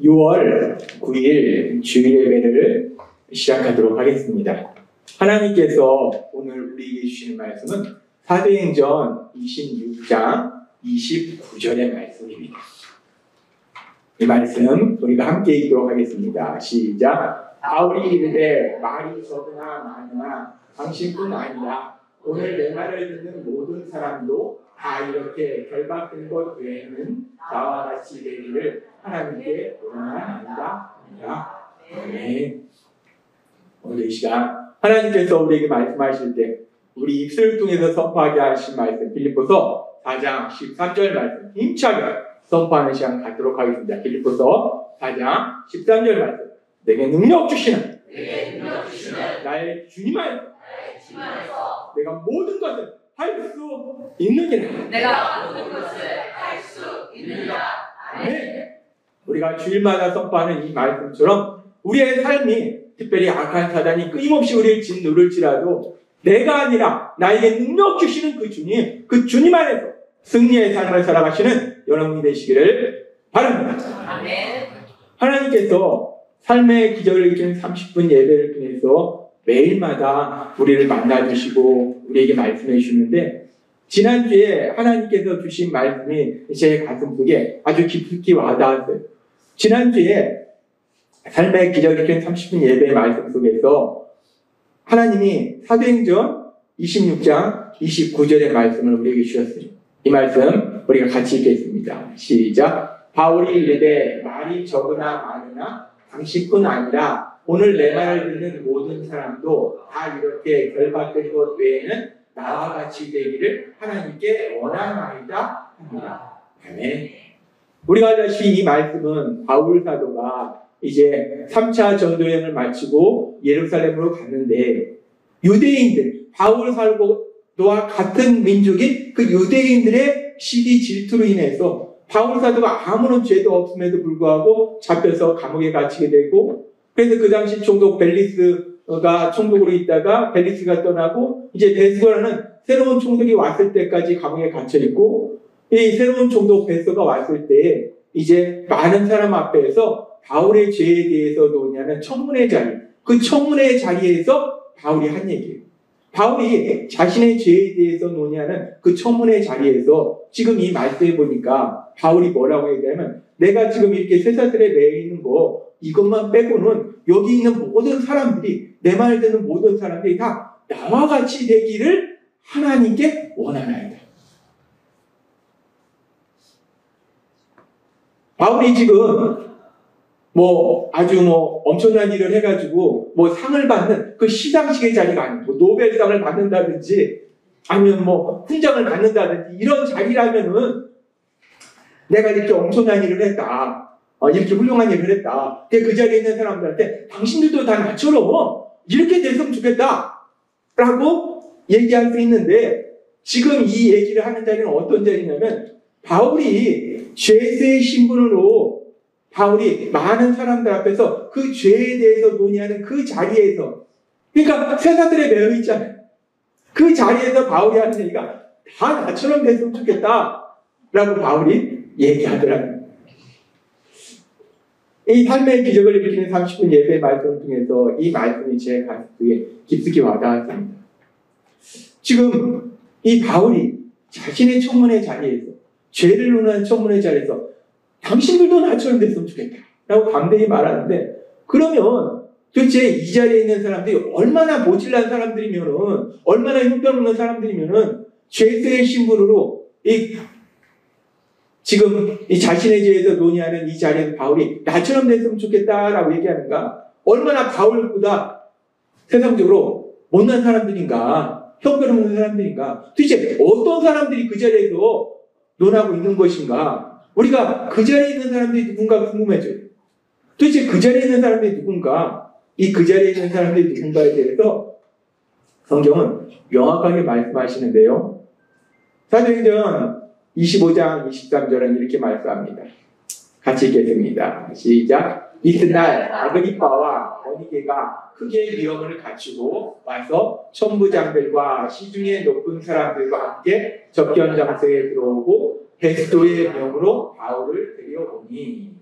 6월 9일 주일 예배를 시작하도록 하겠습니다. 하나님께서 오늘 우리에게 주시는 말씀은 사도행전 26장 29절의 말씀입니다. 이 말씀 우리가 함께 읽도록 하겠습니다. 시작. 바울이 이르되 말이 적으나 많으나 당신뿐 아니라 오늘 내 말을 듣는 모든 사람도 다 이렇게 결박된 것 외에는 나와 같이 되기를 하나님께 원하나이다. 아멘. 오늘 이 시간 하나님께서 우리에게 말씀하실 때 우리 입술을 통해서 선포하게 하신 말씀 빌립보서 4장 13절 말씀 힘차게 선포하는 시간 갖도록 하겠습니다. 빌립보서 4장 13절 말씀 내게 능력 주시는 나의 주님 안에서 내가 모든 것을 할 수 있느니라. 내가 모든 것을 할 수 있느니라. 아멘. 우리가 주일마다 선포하는 이 말씀처럼 우리의 삶이 특별히 악한 사단이 끊임없이 우리를 짓누를지라도 내가 아니라 나에게 능력 주시는 그 주님 안에서 승리의 삶을 살아가시는 여러분이 되시기를 바랍니다. 아멘. 하나님께서 삶의 기적을 일으키는 30분 예배를 통해서 매일마다 우리를 만나주시고 우리에게 말씀해 주시는데 지난주에 하나님께서 주신 말씀이 제 가슴속에 아주 깊이 와닿았어요. 지난주에 삶의 기적을 일으키는 30분 예배 말씀 속에서 하나님이 사도행전 26장 29절의 말씀을 우리에게 주셨어요. 이 말씀 우리가 같이 읽겠습니다. 시작. 바울이 이르되 말이 적으나 많으나 당신뿐 아니라 오늘 내 말을 듣는 모든 사람도 다 이렇게 결박된 것 외에는 나와 같이 되기를 하나님께 원하나이다 합니다. 아멘. 우리가 알다시피 이 말씀은 바울 사도가 이제 3차 전도여행을 마치고 예루살렘으로 갔는데 유대인들, 바울 사도와 같은 민족인 그 유대인들의 시기 질투로 인해서 바울 사도가 아무런 죄도 없음에도 불구하고 잡혀서 감옥에 갇히게 되고 그래서 그 당시 총독 벨리스가 총독으로 있다가 벨리스가 떠나고 이제 베스고라는 새로운 총독이 왔을 때까지 감옥에 갇혀 있고 이 새로운 총독 베스고가 왔을 때 이제 많은 사람 앞에서 바울의 죄에 대해서 논의하는 청문회 자리, 그 청문회 자리에서 바울이 한 얘기예요. 바울이 자신의 죄에 대해서 논의하는 그 청문회 자리에서 지금 이 말씀에 보니까 바울이 뭐라고 얘기하면 내가 지금 이렇게 쇠사슬에 매여 있는 거 이것만 빼고는 여기 있는 모든 사람들이 내 말 듣는 모든 사람들이 다 나와 같이 되기를 하나님께 원하나이다. 바울이 지금 아주 엄청난 일을 해가지고 상을 받는 그 시상식의 자리가 아니고 노벨상을 받는다든지 아니면 훈장을 받는다든지 이런 자리라면은 내가 이렇게 엄청난 일을 했다. 이렇게 훌륭한 일을 했다. 그 자리에 있는 사람들한테 당신들도 다 나처럼 이렇게 됐으면 좋겠다. 라고 얘기할 수 있는데 지금 이 얘기를 하는 자리는 어떤 자리냐면 바울이 죄의 신분으로 바울이 많은 사람들 앞에서 그 죄에 대해서 논의하는 그 자리에서 그러니까 쇠사슬에 매여 있잖아요. 그 자리에서 바울이 하는 얘기가 다 나처럼 됐으면 좋겠다. 라고 바울이 얘기하더라고요. 이 삶의 기적을 일으키는 30분 예배 말씀을 통해서 이 말씀이 제 가슴에 깊숙이 와닿았습니다. 지금 이 바울이 자신의 청문회 자리에서 죄를 논하는 청문회 자리에서 당신들도 나처럼 됐으면 좋겠다 라고 담대히 말하는데 그러면 도대체 이 자리에 있는 사람들이 얼마나 모질란 사람들이면은 얼마나 형편없는 사람들이면은 죄의 신분으로 지금 이 자신의 죄에서 논의하는 이 자리에서 바울이 나처럼 됐으면 좋겠다라고 얘기하는가? 얼마나 바울보다 세상적으로 못난 사람들인가? 형편없는 사람들인가? 도대체 어떤 사람들이 그 자리에서 논하고 있는 것인가? 우리가 그 자리에 있는 사람들이 누군가 궁금해져요. 도대체 그 자리에 있는 사람들이 누군가? 이 그 자리에 있는 사람들이 누군가에 대해서 성경은 명확하게 말씀하시는데요. 사도행전 25장 23절은 이렇게 말씀합니다. 같이 읽겠습니다. 시작. 이튿날 아그리빠와 버니게가 크게 위험을 갖추고 와서 천부장들과 시중의 높은 사람들과 함께 접견 장소에 들어오고 베스도의 명으로 바울을 데려오니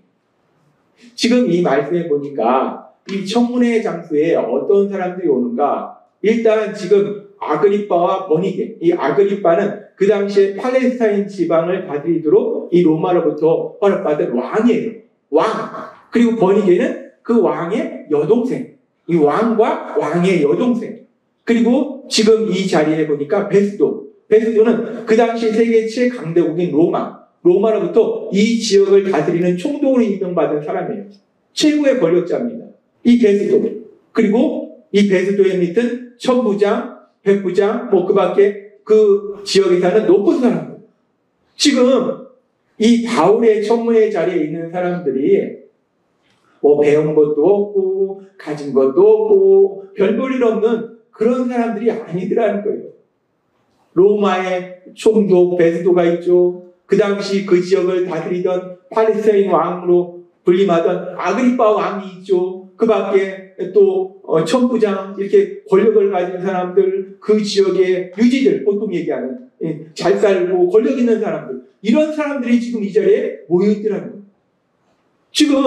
지금 이 말씀에 보니까 이 청문회 장소에 어떤 사람들이 오는가? 일단 지금 아그리빠와 버니게, 이 아그리빠는 그 당시에 팔레스타인 지방을 다스리도록 이 로마로부터 허락받은 왕이에요. 왕. 그리고 버니게는 그 왕의 여동생. 이 왕과 왕의 여동생. 그리고 지금 이 자리에 보니까 베스도. 베스도는 그 당시 세계 최강대국인 로마로부터 이 지역을 다스리는 총독으로 임명받은 사람이에요. 최고의 권력자입니다. 이 베스도. 그리고 이 베스도의 밑은 천부장, 백부장, 그 밖에 그 지역에 사는 높은 사람들. 지금 이 바울의 청문회 자리에 있는 사람들이 배운 것도 없고, 가진 것도 없고, 별 볼 일 없는 그런 사람들이 아니더라는 거예요. 로마의 총독 베스도가 있죠. 그 당시 그 지역을 다스리던 팔레스타인 왕으로 불림하던 아그리빠 왕이 있죠. 그 밖에 또 천부장, 이렇게 권력을 가진 사람들, 그 지역의 유지들, 보통 얘기하는 잘 살고 권력 있는 사람들, 이런 사람들이 지금 이 자리에 모여있더라는 거예요. 지금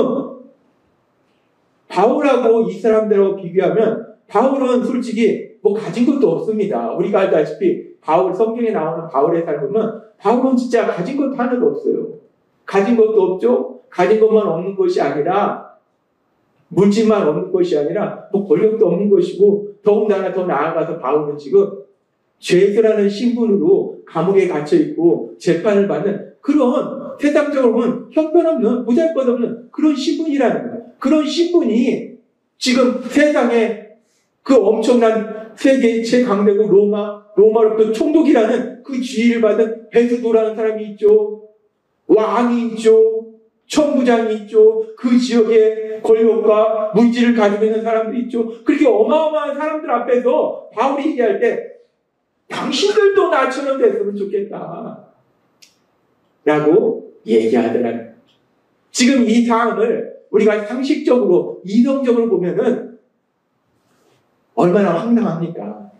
바울하고 이 사람들하고 비교하면 바울은 솔직히 가진 것도 없습니다. 우리가 알다시피 바울, 성경에 나오는 바울의 삶은 바울은 진짜 가진 것도 하나도 없어요. 가진 것도 없죠. 가진 것만 없는 것이 아니라, 물질만 없는 것이 아니라 권력도 없는 것이고, 더군다나 더 나아가서 바울은 지금 죄수라는 신분으로 감옥에 갇혀있고 재판을 받는 그런 세상적으로 보면 형편없는, 보잘것없는 그런 신분이라는 거예요. 그런 신분이 지금 세상에 그 엄청난 세계 최강대국 로마로부터 총독이라는 그 지위를 받은 베스도라는 사람이 있죠. 왕이 있죠. 천부장이 있죠. 그 지역의 권력과 물질을 가지고 있는 사람들이 있죠. 그렇게 어마어마한 사람들 앞에서 바울이 얘기할 때 당신들도 나처럼 됐으면 좋겠다 라고 얘기하더라고요. 지금 이 상황을 우리가 상식적으로, 이성적으로 보면은 얼마나 황당합니까?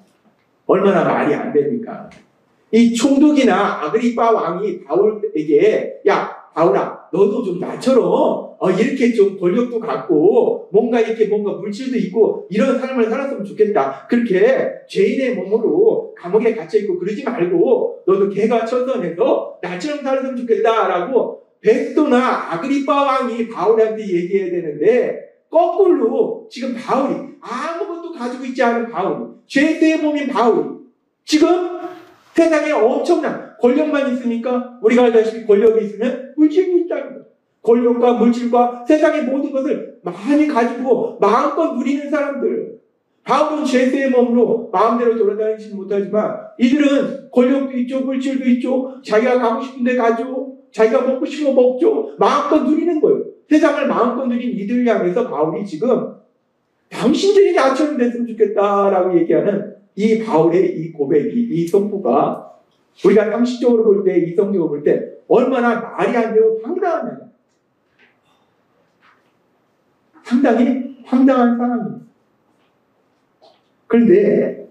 얼마나 말이 안 됩니까? 이 총독이나 아그리빠 왕이 바울에게, 야, 바울아, 너도 좀 나처럼 이렇게 좀 권력도 갖고 뭔가 물질도 있고 이런 삶을 살았으면 좋겠다. 그렇게 죄인의 몸으로 감옥에 갇혀있고 그러지 말고 너도 개가 천선해서 나처럼 살았으면 좋겠다라고 베스도나 아그리빠 왕이 바울한테 얘기해야 되는데, 거꾸로 지금 바울이, 아무것도 가지고 있지 않은 바울이, 죄의 몸인 바울이 지금 세상에 엄청난 권력만 있으니까, 우리가 알다시피 권력이 있으면 물질도 있다는 거예요. 권력과 물질과 세상의 모든 것을 많이 가지고 마음껏 누리는 사람들. 바울은 죄의 몸으로 마음대로 돌아다니지 못하지만 이들은 권력도 있죠, 물질도 있죠, 자기가 가고 싶은 데 가죠, 자기가 먹고 싶은 거 먹죠, 마음껏 누리는 거예요. 세상을 마음껏 누린 이들을 향해서 바울이 지금 당신들이 나처럼 됐으면 좋겠다라고 얘기하는 이 바울의 이 고백이, 이 선포가 우리가 상식적으로 볼 때, 이성적으로 볼 때 얼마나 말이 안 되고 황당하냐. 상당히 황당한 상황입니다. 그런데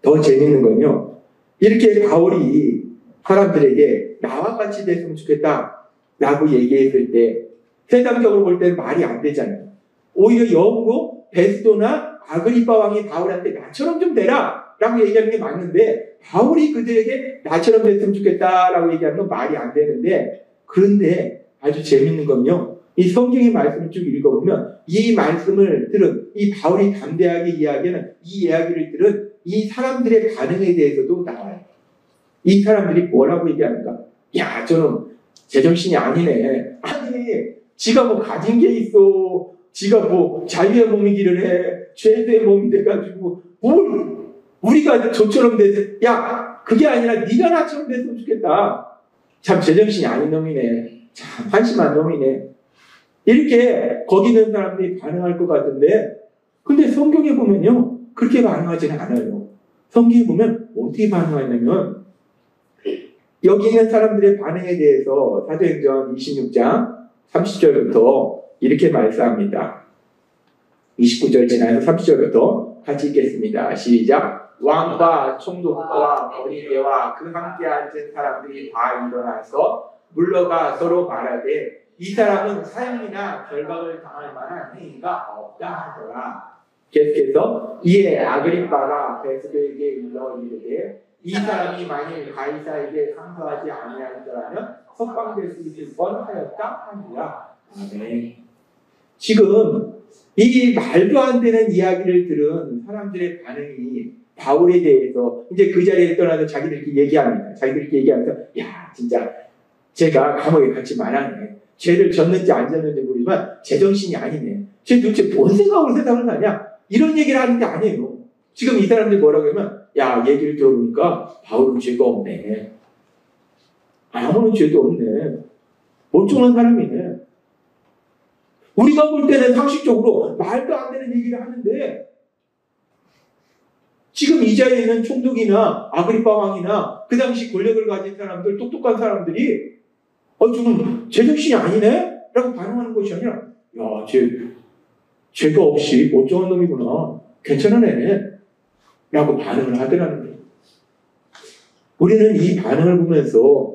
더 재밌는 건요, 이렇게 바울이 사람들에게 나와 같이 됐으면 좋겠다 라고 얘기했을 때 세상적으로 볼 때는 말이 안 되잖아요. 오히려 역으로 베스도나 아그리빠 왕이 바울한테 나처럼 좀 되라 라고 얘기하는 게 맞는데, 바울이 그들에게 나처럼 됐으면 좋겠다 라고 얘기하는 건 말이 안 되는데, 그런데 아주 재밌는 건요, 이 성경의 말씀을 쭉 읽어보면 이 말씀을 들은, 이 바울이 담대하게 이야기하는 이 이야기를 들은 이 사람들의 반응에 대해서도 나와요. 이 사람들이 뭐라고 얘기하는가? 야, 저는 제정신이 아니네. 아니, 지가 가진 게 있어. 지가 자유의 몸이기를 해. 죄의 몸이 돼가지고 우리가 저처럼 돼서, 야, 그게 아니라 네가 나처럼 됐으면 좋겠다. 참 제정신이 아닌 놈이네. 참 한심한 놈이네. 이렇게 거기 있는 사람들이 반응할 것 같은데, 근데 성경에 보면요, 그렇게 반응하지는 않아요. 성경에 보면 어떻게 반응하냐면, 여기 있는 사람들의 반응에 대해서 사도행전 26장 30절부터 이렇게 말씀합니다. 29절 지나서 30절부터 같이 읽겠습니다. 시작. 왕과 총독과 버니게와 그 함께 앉은 사람들이 다 일어나서 물러가 서로 말하되, 이 사람은 사형이나 결박을 당할 만한 행위가 없다 하더라. 계속해서 이에 아그리빠가 베스도에게 일러 이르되 이 사람이 만일 가이사에게 상소하지 아니하더라면 석방될 수 있을 뻔하였다 하니라. 아멘. 지금 이 말도 안 되는 이야기를 들은 사람들의 반응이 바울에 대해서 이제 그 자리에 떠나서 자기들끼리 얘기합니다. 자기들끼리 얘기하면서 야 진짜 제가 감옥에 갇지 말았네. 죄를 졌는지 안 졌는지 모르지만 제정신이 아니네. 쟤 도대체 뭔 생각으로 세상을 사냐? 이런 얘기를 하는 게 아니에요. 지금 이 사람들이 뭐라고 하면 야 얘기를 들어보니까 바울은 죄가 없네. 아무런 죄도 없네. 멀쩡한 사람이네. 우리가 볼 때는 상식적으로 말도 안 되는 얘기를 하는데 지금 이 자리에 있는 총독이나 아그리빠 왕이나 그 당시 권력을 가진 사람들, 똑똑한 사람들이 지금 제정신이 아니네? 라고 반응하는 것이 아니라 야, 죄가 없이 멀쩡한 놈이구나. 괜찮은 애네. 라고 반응을 하더라는 거예요. 우리는 이 반응을 보면서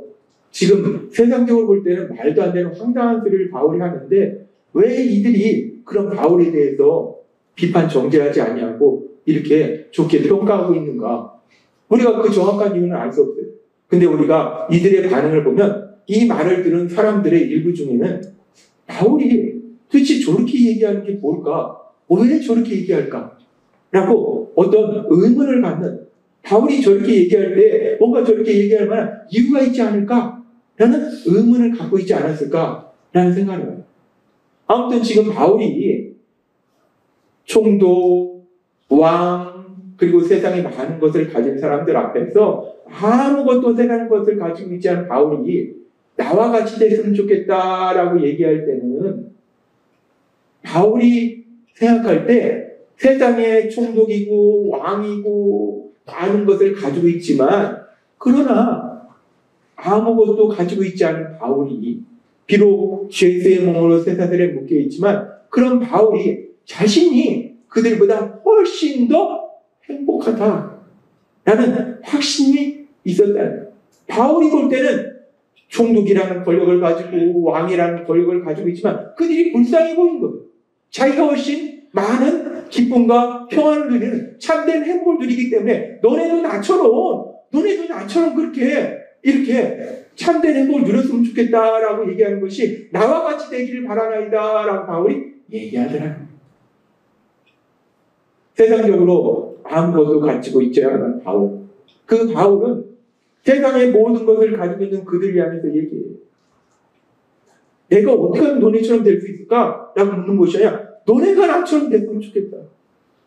지금 세상적으로 볼 때는 말도 안 되는 황당한 소리를 바울이 하는데 왜 이들이 그런 바울에 대해서 비판 정죄하지 아니하고 이렇게 좋게 평가하고 있는가? 우리가 그 정확한 이유는 알 수 없어요. 근데 우리가 이들의 반응을 보면 이 말을 들은 사람들의 일부 중에는 바울이 도대체 저렇게 얘기하는 게 뭘까? 왜 저렇게 얘기할까? 라고 어떤 의문을 갖는, 바울이 저렇게 얘기할 때 뭔가 저렇게 얘기할 만한 이유가 있지 않을까? 라는 의문을 갖고 있지 않았을까? 라는 생각을 해요. 아무튼 지금 바울이 총독, 왕, 그리고 세상에 많은 것을 가진 사람들 앞에서 아무것도 세상의 것을 가지고 있지 않은 바울이 나와 같이 됐으면 좋겠다라고 얘기할 때는 바울이 생각할 때 세상에 총독이고 왕이고 많은 것을 가지고 있지만 그러나 아무것도 가지고 있지 않은 바울이 비록 죄수의 몸으로 세사슬에 묶여 있지만 그런 바울이 자신이 그들보다 훨씬 더 행복하다라는 확신이 있었다. 바울이 볼 때는 총독이라는 권력을 가지고 왕이라는 권력을 가지고 있지만 그들이 불쌍해 보인 거예요. 자기가 훨씬 많은 기쁨과 평안을 누리는 참된 행복을 누리기 때문에 너네도 나처럼 그렇게 이렇게 참된 행복을 누렸으면 좋겠다라고 얘기하는 것이 나와 같이 되기를 바라나이다라고 바울이 얘기하더라고요. 세상적으로 아무것도 가지고 있지 않은 바울. 그 바울은 세상의 모든 것을 가지고 있는 그들을 향해서 얘기해요. 내가 어떻게 하면 너네처럼 될 수 있을까? 라고 묻는 것이 아니라 너네가 나처럼 됐으면 좋겠다.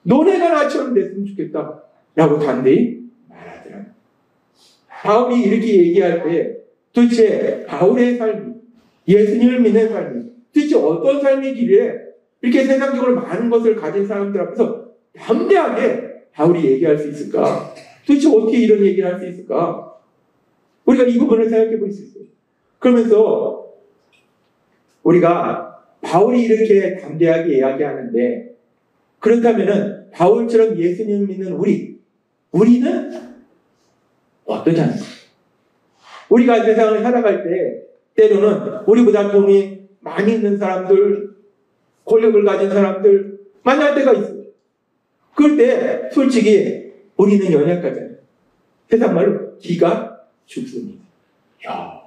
너네가 나처럼 됐으면 좋겠다. 라고 단대히 말하더라. 바울이 이렇게 얘기할 때 도대체 바울의 삶이, 예수님을 믿는 삶이 도대체 어떤 삶이길래 이렇게 세상적으로 많은 것을 가진 사람들 앞에서 담대하게 바울이 얘기할 수 있을까? 도대체 어떻게 이런 얘기를 할 수 있을까? 우리가 이 부분을 생각해 볼 수 있어요. 그러면서 우리가 바울이 이렇게 담대하게 이야기하는데 그렇다면은 바울처럼 예수님을 믿는 우리는 어떠지 않습니까? 우리가 세상을 살아갈 때 때로는 우리보다 돈이 많이 있는 사람들, 권력을 가진 사람들 만날 때가 있어요. 그럴 때 솔직히 우리는 연약하잖아요. 세상 말로 기가 죽습니다. 야,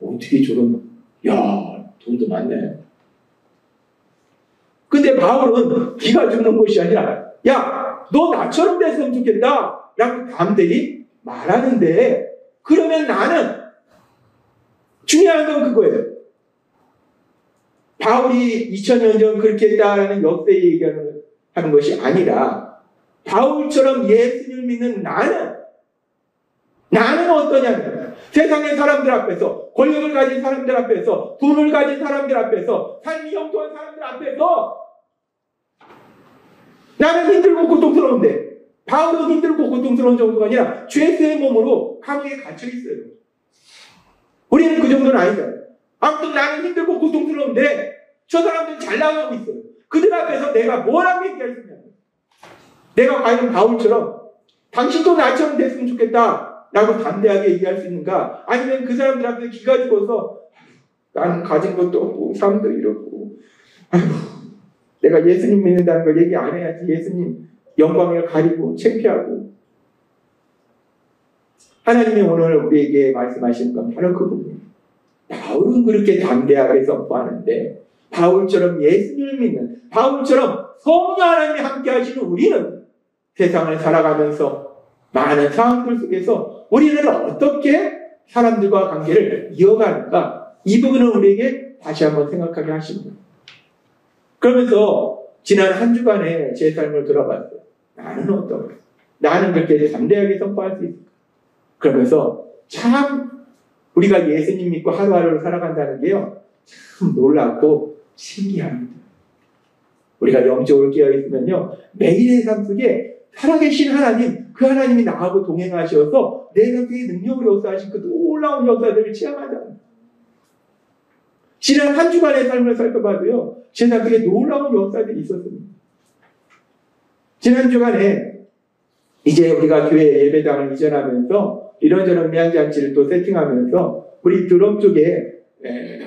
어떻게 돈도 많네. 근데 바울은 기가 죽는 것이 아니라 야, 너 나처럼 됐으면 좋겠다 라고 담대히 말하는데 그러면 나는 중요한 건 그거예요. 바울이 2000년 전 그렇게 했다라는 역대 얘기하는 것이 아니라 바울처럼 예수님을 믿는 나는 어떠냐면 세상의 사람들 앞에서 권력을 가진 사람들 앞에서 돈을 가진 사람들 앞에서 삶이 형통한 사람들 앞에서 나는 힘들고 고통스러운데 바울은 힘들고 고통스러운 정도가 아니라 죄수의 몸으로 감옥에 갇혀 있어요. 우리는 그 정도는 아니잖아요. 아무튼 나는 힘들고 고통스러운데 저 사람들은 잘 나가고 있어요. 그들 앞에서 내가 뭐라고 얘기할 수 있냐고. 내가 과연 바울처럼 당신도 나처럼 됐으면 좋겠다 라고 담대하게 얘기할 수 있는가? 아니면 그 사람들 앞에서 기가 죽어서 나는 가진 것도 없고 삶도 이렇고 아이고 내가 예수님 믿는다는 걸 얘기 안 해야지. 예수님 영광을 가리고 창피하고. 하나님이 오늘 우리에게 말씀하시는 건 바로 그 부분이에요. 바울은 그렇게 담대하게 선포하는데 바울처럼 예수님을 믿는, 바울처럼 성령 하나님이 함께 하시는 우리는 세상을 살아가면서 많은 상황들 속에서 우리는 어떻게 사람들과 관계를 이어가는가, 이 부분을 우리에게 다시 한번 생각하게 하십니다. 그러면서 지난 한 주간에 제 삶을 돌아봤어요. 나는 어떤가? 나는 그렇게 담대하게 선포할 수 있을까? 그러면서 참 우리가 예수님 믿고 하루하루를 살아간다는 게요, 참 놀랍고 신기합니다. 우리가 영적으로 깨어있으면요, 매일의 삶 속에 살아계신 하나님, 그 하나님이 나하고 동행하셔서 내 속에 능력으로 역사하신 그 놀라운 역사들을 체험한다. 지난 한 주간의 삶을 살펴봐도요, 제 삶 속에 놀라운 역사들이 있었습니다. 지난 주간에 이제 우리가 교회 예배당을 이전하면서 이런저런 음향장치를 또 세팅하면서 우리 드럼 쪽에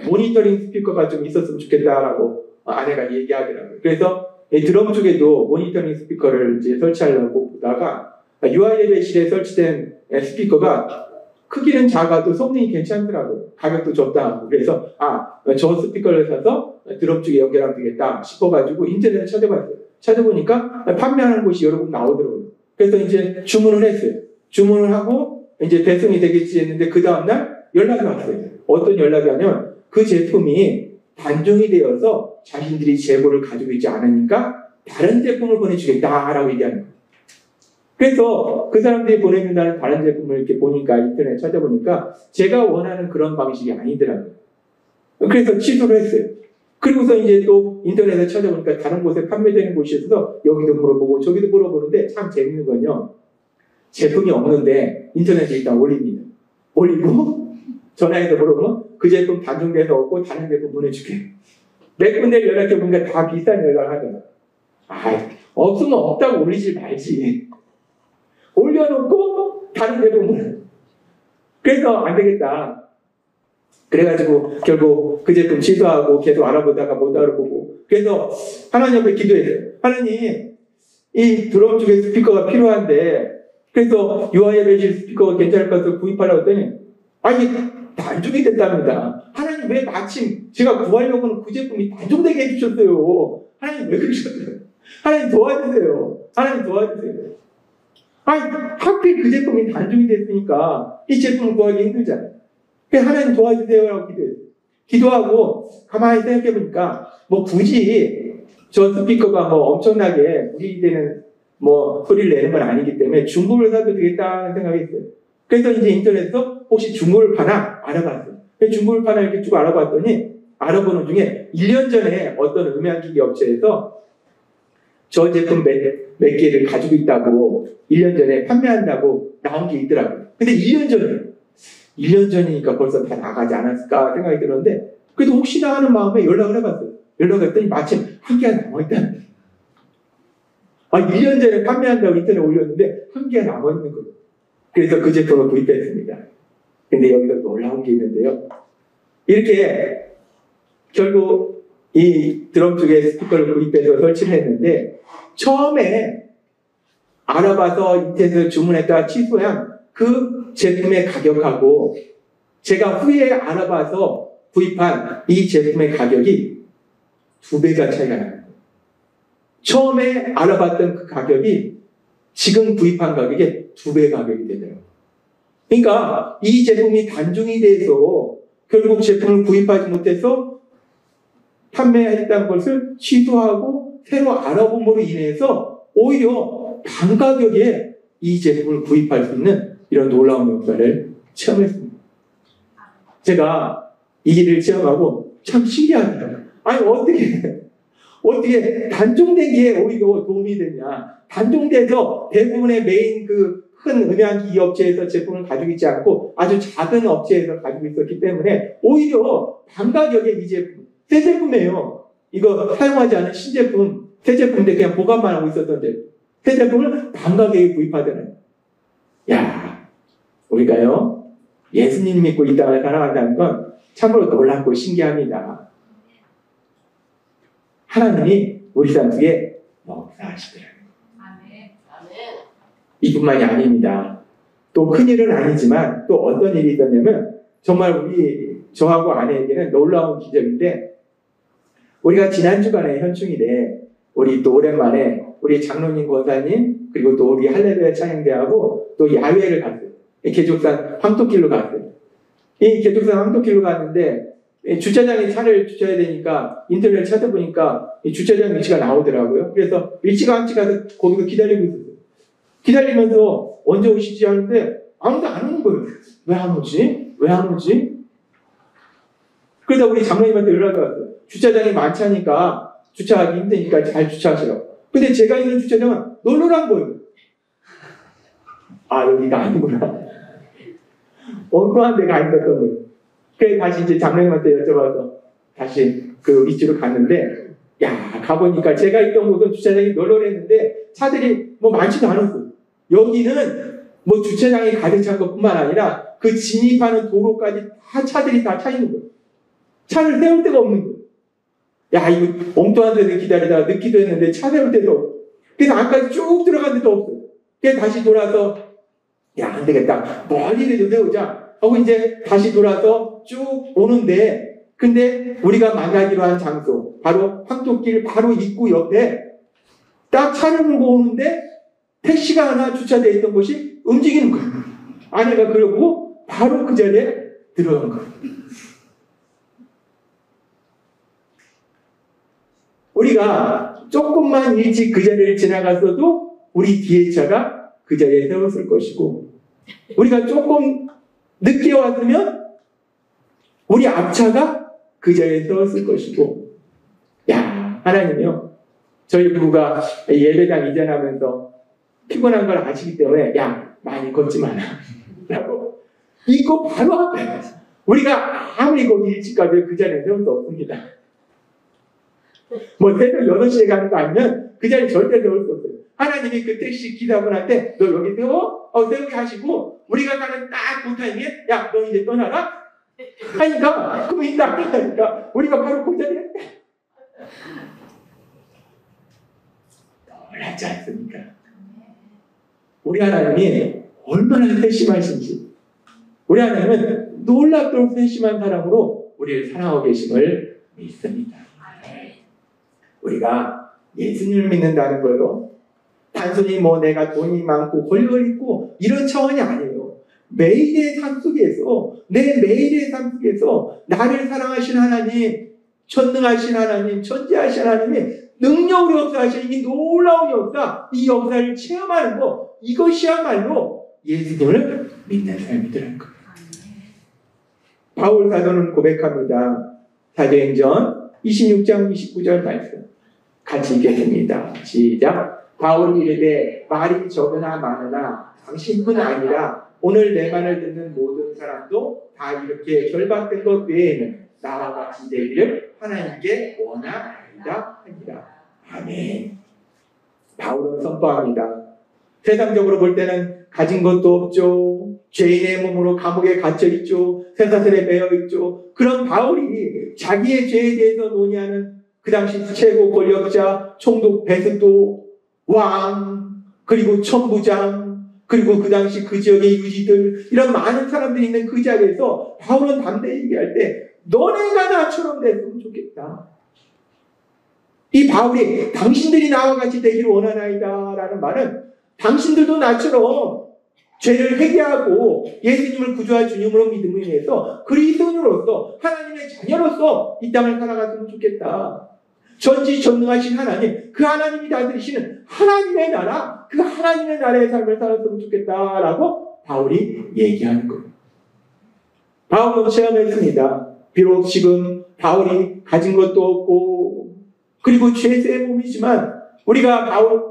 모니터링 스피커가 좀 있었으면 좋겠다라고 아내가 얘기하더라고요. 그래서 드럼 쪽에도 모니터링 스피커를 이제 설치하려고 보다가 유아예배실에 설치된 스피커가 크기는 작아도 성능이 괜찮더라고요. 가격도 적당하고. 그래서 저 스피커를 사서 드럼 쪽에 연결하면 되겠다 싶어가지고 인터넷에 찾아봤어요. 찾아보니까 판매하는 곳이 여러 군 나오더라고요. 그래서 이제 주문을 했어요. 주문을 하고 이제 배송이 되겠지 했는데 그 다음날 연락이 왔어요. 어떤 연락이 하면 그 제품이 단종이 되어서 자신들이 재고를 가지고 있지 않으니까 다른 제품을 보내주겠다라고 얘기하는 거예요. 그래서 그 사람들이 보내준다는 다른 제품을 이렇게 보니까 인터넷 찾아보니까 제가 원하는 그런 방식이 아니더라고요. 그래서 취소를 했어요. 그리고서 이제 또 인터넷에 찾아보니까 다른 곳에 판매되는 곳이 있어서 여기도 물어보고 저기도 물어보는데 참 재밌는 건요, 제품이 없는데 인터넷에 일단 올립니다. 올리고 전화해서 물어보면 그 제품 단종돼서 없고 다른 제품 보내줄게. 몇 군데 연락해보니까 다 비슷한 연락을 하더라고요. 없으면 없다고 올리지 말지. 올려놓고 다른 제품을. 그래서 안 되겠다. 그래가지고 결국 그 제품 취소하고 계속 알아보다가 못 알아보고, 그래서 하나님 앞에 기도했어요. 하나님, 이 드럼 쪽에 스피커가 필요한데, 그래서 유아예배실 스피커가 괜찮을 것 같아서 구입하려고 했더니 이게 단종이 됐답니다. 하나님 왜 마침 제가 구하려고 하는 그 제품이 단종되게 해주셨어요. 하나님 왜 그러셨어요? 하나님 도와주세요. 하나님 도와주세요. 하필 그 제품이 단종이 됐으니까 이 제품을 구하기 힘들잖아요. 그래서 하나님 도와주세요라고 기도했어요. 기도하고 가만히 생각해보니까 뭐 굳이 저 스피커가 뭐 엄청나게 무리되는 뭐 소리를 내는 건 아니기 때문에 중고를 사도 되겠다는 생각이 있어요. 그래서 이제 인터넷에서 혹시 중고를 파나 알아봤어요. 중고를 파나 이렇게 쭉 알아봤더니 알아보는 중에 1년 전에 어떤 음향기기 업체에서 저 제품 몇 개를 가지고 있다고 1년 전에 판매한다고 나온 게 있더라고요. 근데 1년 전이니까 벌써 다 나가지 않았을까 생각이 들었는데, 그래도 혹시나 하는 마음에 연락을 해봤어요. 연락을 했더니 마침 한 개가 남아있다는 거예요. 1년 전에 판매한다고 인터넷에 올렸는데 한 개가 남아있는 거예요. 그래서 그 제품을 구입했습니다. 근데 여기서 놀라운 게 있는데요. 이렇게 결국 이 드럼 쪽에 스피커를 구입해서 설치를 했는데, 처음에 알아봐서 인터넷에서 주문했다가 취소한 그 제품의 가격하고 제가 후에 알아봐서 구입한 이 제품의 가격이 2배가 차이가 나요. 처음에 알아봤던 그 가격이 지금 구입한 가격의 2배 가격이 되더라고요. 그러니까 이 제품이 단종이 돼서 결국 제품을 구입하지 못해서 판매했다는 것을 취소하고 새로 알아봄으로 인해서 오히려 반가격에 이 제품을 구입할 수 있는 이런 놀라운 역사를 체험했습니다. 제가 이 일을 체험하고 참 신기합니다. 어떻게 단종된 게 오히려 도움이 되냐. 단종돼서 대부분의 메인 그 큰 음향기기 업체에서 제품을 가지고 있지 않고 아주 작은 업체에서 가지고 있었기 때문에 오히려 반가격에 이 제품, 새 제품이에요. 이거 사용하지 않은 신제품, 새 제품인데 그냥 보관만 하고 있었던 제품. 새 제품을 반가격에 구입하잖아요. 우리가요, 예수님 믿고 이 땅을 살아간다는 건 참으로 놀랍고 신기합니다. 하나님이 우리 삶 속에 역사하시더라고요. 이뿐만이 아닙니다. 또 큰일은 아니지만 또 어떤 일이 있었냐면 정말 저하고 아내에게는 놀라운 기적인데, 우리가 지난 주간에 현충일에 우리 또 오랜만에 우리 장로님 권사님 그리고 또 우리 할렐루야 찬양대하고 또 야외를 갔어요. 계족산 황토길로 갔어요. 이 계족산 황토길로 갔는데 주차장에 차를 주차해야 되니까 인터넷 찾아보니까 이 주차장 위치가 나오더라고요. 그래서 일찌감치 가서 거기서 기다리고 있었어요. 기다리면서 언제 오시지 하는데 아무도 안 오는 거예요. 왜 안 오지? 왜 안 오지? 그러다 우리 장로님한테 연락이 왔어요. 주차장이 많자니까 주차하기 힘드니까 잘 주차하시라고. 근데 제가 있는 주차장은 널널한 거예요. 아, 여기가 아니구나. 엉뚱한 데가 있었던 거예요. 그래서 다시 이제 장로님한테 여쭤봐서 다시 그 위치로 갔는데, 야, 가보니까 제가 있던 곳은 주차장이 널널했는데 차들이 뭐 많지도 않았어요. 여기는 뭐 주차장이 가득 찬 것뿐만 아니라 그 진입하는 도로까지 다 차들이 다 차 있는 거예요. 차를 세울 데가 없는 거예요. 야, 이거 엉뚱한 데서 기다리다가 늦기도 했는데 차 세울 데도 없고. 그래서 안까지 쭉 들어간 데도 없어요. 그래서 다시 돌아서, 야, 안 되겠다. 멀리 좀 세우자 하고 이제 다시 돌아서 쭉 오는데, 근데 우리가 만나기로 한 장소, 바로 황토길 바로 입구 옆에 딱 차를 몰고 오는데 택시가 하나 주차되어 있던 곳이 움직이는 거예요. 아내가 그러고 바로 그 자리에 들어간 거예요. 우리가 조금만 일찍 그 자리를 지나갔어도 우리 뒤에 차가 그 자리에 세웠을 것이고, 우리가 조금 늦게 왔으면 우리 앞차가 그 자리에 세웠을 것이고, 야, 하나님이요, 저희 부부가 예배당 이전하면서 피곤한 걸 아시기 때문에 야, 많이 걷지 마라 라고 이거 바로 앞에 우리가 아무리 거기 일찍 가도 그 자리에 세울 수 없습니다. 뭐 새벽 8시에 가는 거 아니면 그 자리에 절대 세울 수 없어요. 하나님이 그 택시 기사분한테 너 여기 세워? 세우게 하시고, 우리가 가는 딱 그 타임에 야, 너 이제 떠나라? 하니까 그럼 이따 하니까 우리가 바로 그 자리에 놀랍지 않습니까? 우리 하나님이 얼마나 세심하신지, 우리 하나님은 놀랍도록 세심한 사랑으로 우리를 사랑하고 계심을 믿습니다. 우리가 예수님을 믿는다는 거요, 단순히 뭐 내가 돈이 많고 권력을 있고 이런 차원이 아니에요. 매일의 삶 속에서, 내 매일의 삶 속에서 나를 사랑하신 하나님, 전능하신 하나님, 전지하신 하나님이 능력으로 역사하신 이 놀라운 역사, 이 역사를 체험하는 것, 이것이야말로 예수님을 믿는 삶이더라는 거예요. 바울 사도는 고백합니다. 사도행전 26장 29절 말씀 같이 읽겠습니다. 시작. 바울이 이르되 말이 적으나 많으나 당신뿐 아니라 오늘 내 말을 듣는 모든 사람도 다 이렇게 결박된 것 외에는 나와 같이 되기를 하나님께 원하나이다 하니라. 아멘. 바울은 선포합니다. 세상적으로 볼 때는 가진 것도 없죠. 죄인의 몸으로 감옥에 갇혀있죠. 쇠사슬에 매여있죠. 그런 바울이 자기의 죄에 대해서 논의하는 그 당시 최고 권력자, 총독 베스도, 왕, 그리고 천부장, 그리고 그 당시 그 지역의 유지들, 이런 많은 사람들이 있는 그 자리에서 바울은 담대히 얘기할 때 너네가 나처럼 됐으면 좋겠다. 이 바울이 당신들이 나와 같이 되기를 원하나이다 라는 말은 당신들도 나처럼 죄를 회개하고 예수님을 구주와 주님으로 믿음을 위해서 그리스도인으로서 하나님의 자녀로서 이 땅을 살아갔으면 좋겠다. 전지전능하신 하나님, 그 하나님이 다스리시는 하나님의 나라, 그 하나님의 나라의 삶을 살았으면 좋겠다라고 바울이 얘기하는 거예요. 바울은 체험했습니다. 비록 지금 바울이 가진 것도 없고 그리고 죄의 몸이지만, 우리가 바울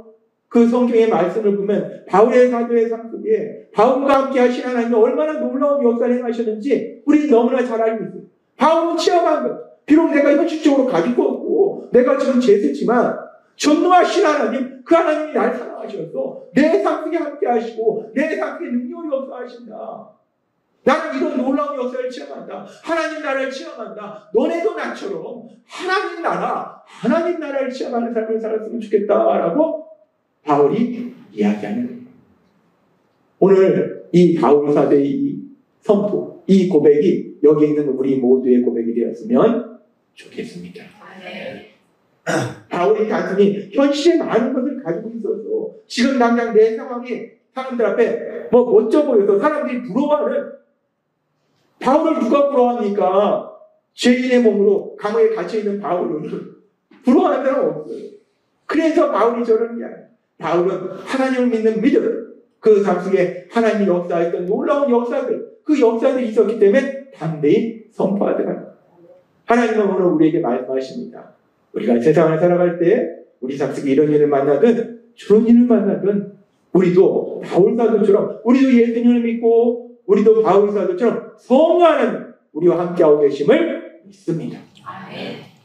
그 성경의 말씀을 보면 바울의 사도의 삶 속에 바울과 함께 하신 하나님이 얼마나 놀라운 역사를 행하셨는지 우리는 너무나 잘 알고 있어요. 바울은 체험한 거예요. 비록 내가 현실적으로 가지고 없고 내가 지금 죄수지만 전능하신 하나님, 그 하나님이 나를 사랑하셔서 내 삶 속에 함께 하시고 내 삶 속에 능력이 역사하신다. 나는 이런 놀라운 역사를 체험한다. 하나님 나라를 체험한다. 너네도 나처럼 하나님 나라를 체험하는 삶을 살았으면 좋겠다라고 바울이 이야기하는 거예요. 오늘 이 바울 사도의 이 선포, 이 고백이 여기 있는 우리 모두의 고백이 되었으면 좋겠습니다. 바울이 단순히 현실에 많은 것을 가지고 있어서 지금 당장 내 상황이 사람들 앞에 멋져 보여서 사람들이 부러워하는, 바울을 누가 부러워합니까? 죄인의 몸으로 감옥에 갇혀있는 바울을 부러워하는 사람 없어요. 그래서 바울이 저러는 게 아니에요. 바울은 하나님을 믿는 믿음, 그 삶 속에 하나님이 역사했던 놀라운 역사들, 그 역사들이 있었기 때문에 담대히 선포하더라. 하나님은 오늘 우리에게 말씀하십니다. 우리가 세상을 살아갈 때 우리 삶 속에 이런 일을 만나든 저런 일을 만나든 우리도 바울 사도처럼, 우리도 예수님을 믿고 우리도 바울 사도처럼 성령하는 우리와 함께하고 계심을 믿습니다.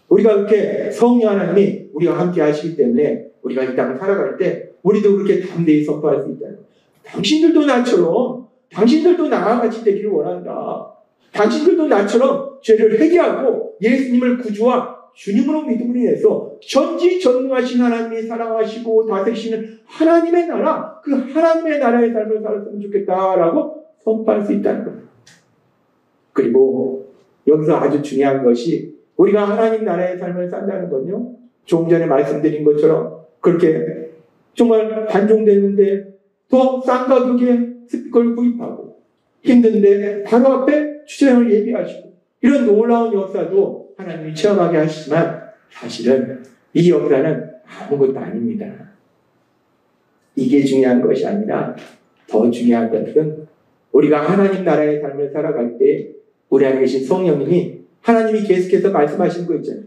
우리가 그렇게 성령 하나님이 우리와 함께 하시기 때문에 우리가 이 땅을 살아갈 때 우리도 그렇게 담대히 선포할 수 있다는 거예요. 당신들도 나처럼, 당신들도 나와 같이 되기를 원한다. 당신들도 나처럼 죄를 회개하고 예수님을 구주와 주님으로 믿음으로 인해서 전지전능하신 하나님이 사랑하시고 다스리시는 하나님의 나라, 그 하나님의 나라의 삶을 살았으면 좋겠다라고 선포할 수 있다는 거예요. 그리고 여기서 아주 중요한 것이 우리가 하나님 나라의 삶을 산다는 건요, 조금 전에 말씀드린 것처럼 그렇게 정말 단종됐는데 더 싼 가격에 스피커를 구입하고 힘든데 바로 앞에 주차장을 예비하시고 이런 놀라운 역사도 하나님이 체험하게 하시지만 사실은 이 역사는 아무것도 아닙니다. 이게 중요한 것이 아니라 더 중요한 것은 우리가 하나님 나라의 삶을 살아갈 때 우리 안에 계신 성령님이, 하나님이 계속해서 말씀하신 거 있잖아요.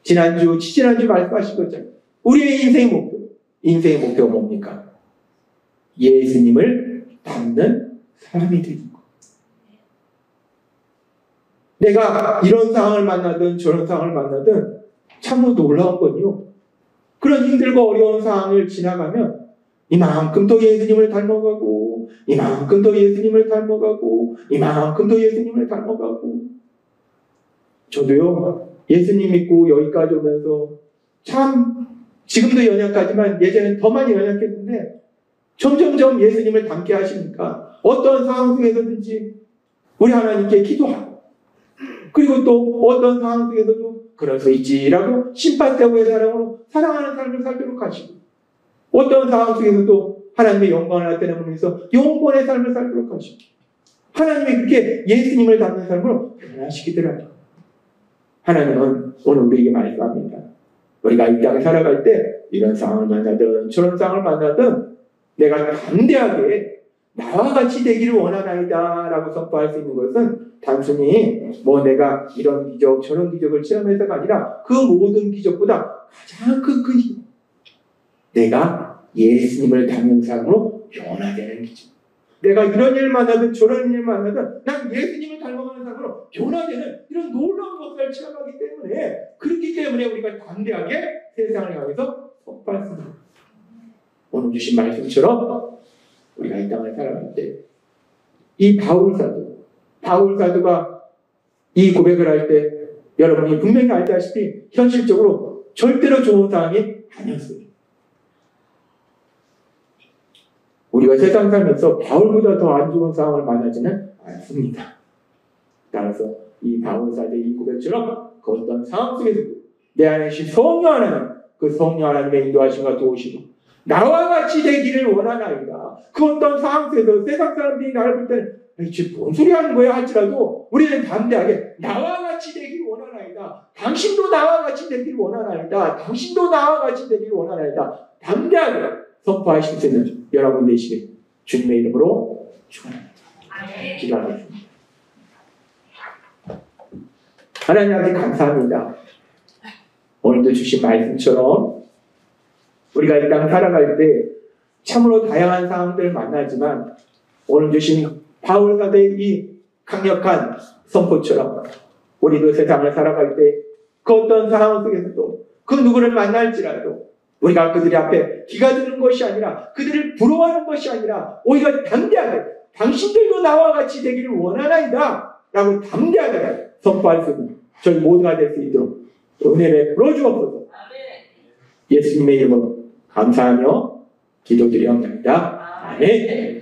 지난주 말씀하신 거 있잖아요. 우리의 인생의 목표가 뭡니까? 예수님을 닮는 사람이 되는 거. 내가 이런 상황을 만나든 저런 상황을 만나든 참으로 놀라운 건요, 그런 힘들고 어려운 상황을 지나가면 이만큼 더 예수님을 닮아가고 이만큼 더 예수님을 닮아가고 이만큼 더 예수님을 닮아가고. 저도요, 예수님 믿고 여기까지 오면서 참 지금도 연약하지만 예전엔 더 많이 연약했는데 점점점 예수님을 닮게 하시니까 어떤 상황 속에서든지 우리 하나님께 기도하고, 그리고 또 어떤 상황 속에서도 그럴 수 있지라고 심판대고의 사랑으로 사랑하는 삶을 살도록 하시고, 어떤 상황 속에서도 하나님의 영광을 나타내는 위해서 영원의 삶을 살도록 하시고, 하나님이 그렇게 예수님을 닮는 삶으로 변화시키더라고요. 하나님은 오늘 우리에게 말씀합니다. 우리가 이 땅에 살아갈 때 이런 상황을 만나든 저런 상황을 만나든 내가 담대하게 나와 같이 되기를 원하나이다 라고 선포할 수 있는 것은 단순히 내가 이런 기적 저런 기적을 체험해서가 아니라 그 모든 기적보다 가장 큰 힘, 내가 예수님을 닮는 사람으로 변화되는 기적. 내가 이런 일을 만나든 저런 일을 만나든 난 예수님을 닮아가는 사람으로 변화되는 이런 놀라운 역사를 체험하기 때문에, 그렇기 때문에 우리가 담대하게 세상을 향해서 선포할 수 있습니다. 오늘 주신 말씀처럼 우리가 이 땅을 살아갈 때 이 바울 사도가 이 고백을 할 때 여러분이 분명히 알다시피 현실적으로 절대로 좋은 상황이 아니었어요. 우리가 세상 살면서 바울보다 더 안 좋은 상황을 만나지는 않습니다. 따라서 이 바울 사도의 이 고백처럼 그 어떤 상황 속에서도 내 안에 계신 성령 하나님, 그 성령 하나님의 인도하심과 도우심으로 나와 같이 되기를 원하나이다. 그 어떤 상황 속에서 세상 사람들이 나를 볼 때는 지금 뭔 소리 하는 거야 할지라도 우리는 담대하게 나와 같이 되기를 원하나이다. 당신도 나와 같이 되기를 원하나이다. 당신도 나와 같이 되기를 원하나이다. 담대하게 선포하실 수 있는 여러분 되시길 주님의 이름으로 축원합니다. 기도하겠습니다. 하나님 아버지 감사합니다. 오늘도 주신 말씀처럼 우리가 이 땅 살아갈 때 참으로 다양한 상황들을 만나지만 오늘 주신 바울 사도의 이 강력한 선포처럼 우리도 세상을 살아갈 때 그 어떤 상황 속에서도 그 누구를 만날지라도 우리가 그들의 앞에 기가 드는 것이 아니라 그들을 부러워하는 것이 아니라 오히려 담대하게 당신들도 나와 같이 되기를 원하나이다 라고 담대하게 선포할 수 있는 저희 모두가 될 수 있도록 은혜를 불어주옵소서. 예수님의 이름으로 감사하며 기도드리옵나이다. 아멘.